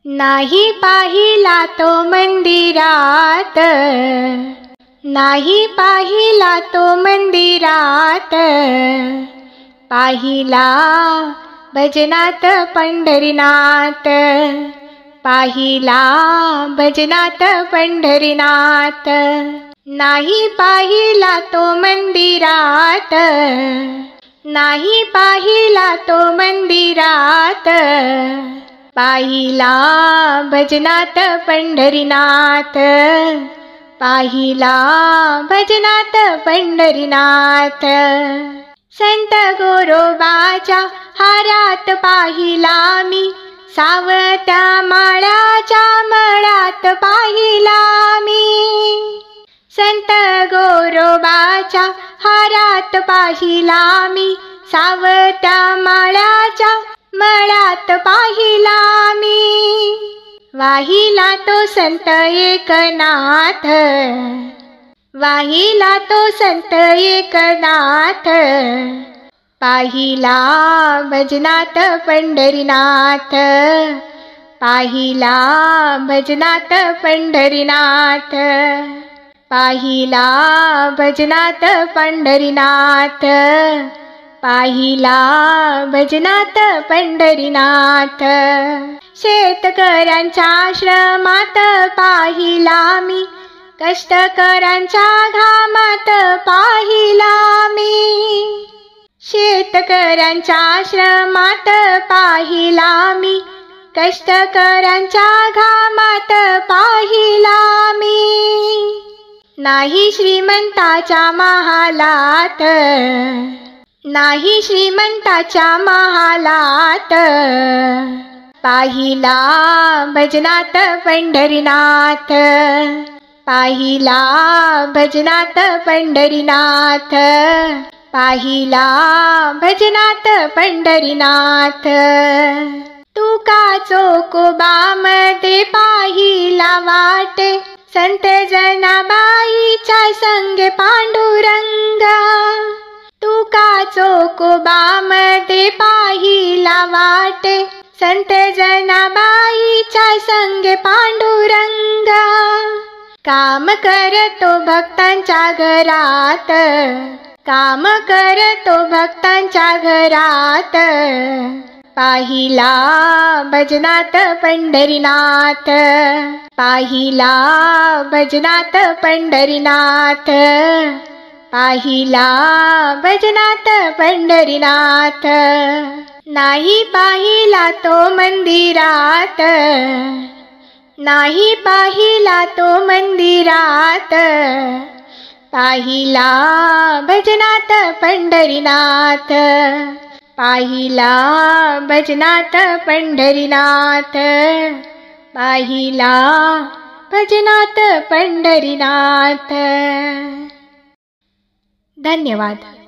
नाही पाहिला तो मंदिरात, नाही पाहिला तो मंदिरात, पाहिला भजनात पंढरीनाथ, पाहिला भजनात पंढरीनाथ. नाही पाहिला तो मंदिरात, नाही पाहिला तो मंदिरात, पाहिला भजनात पंढरीनाथ, पाहिला भजनात पंढरीनाथ. संत गोरोबाच्या हारात पाहिला मी, सावत्या माळाच्या मळात पाहिला मी. संत गोरोबाच्या हारात पाहिला मी, सावत्या माळाच्या मळात पाहिला मी. वाहिला तो संत एकनाथ, वाहिला तो संत एकनाथ, पाहिला भजनात पंढरीनाथ, पाहिला भजनात पंढरीनाथ, पाहिला भजनात पंढरीनाथ, पाहिला भजनात पंढरीनाथ. शेतकऱ्यांच्या आश्रमात पाहिला मी, कष्टकऱ्यांच्या घामात पाहिला मी. शेतकऱ्यांच्या आश्रमात पाहिला मी, कष्टकऱ्यांच्या घामात पाहिला मी. नाही श्रीमंताच्या महालात, नाही श्रीमंताच्या महालात, पाहिला भजनात पंढरीनाथ, पाहिला भजनात पंढरीनाथ, पाहिला भजनात पंढरीनाथ. तुका चोकोबामध्ये पाहिला वाटे, संत जनाबाईच्या संगे पांडुरंगा. तुका चोकोबामध्ये पाहिला वाटे, संत जनाबाईच्या संगे पांडुरंगा. काम करतो भक्तांच्या घरात, काम करतो भक्तांच्या घरात, पाहिला भजनात पंढरीनाथ, पाहिला भजनात पंढरीनाथ, पाहिला भजनात पंढरीनाथ. नाही पाहिला तो मंदिरात, नाही पाहिला तो मंदिरात, पाहिला भजनात पंढरीनाथ, पाहिला भजनात पंढरीनाथ, पाहिला भजनात पंढरीनाथ. धन्यवाद.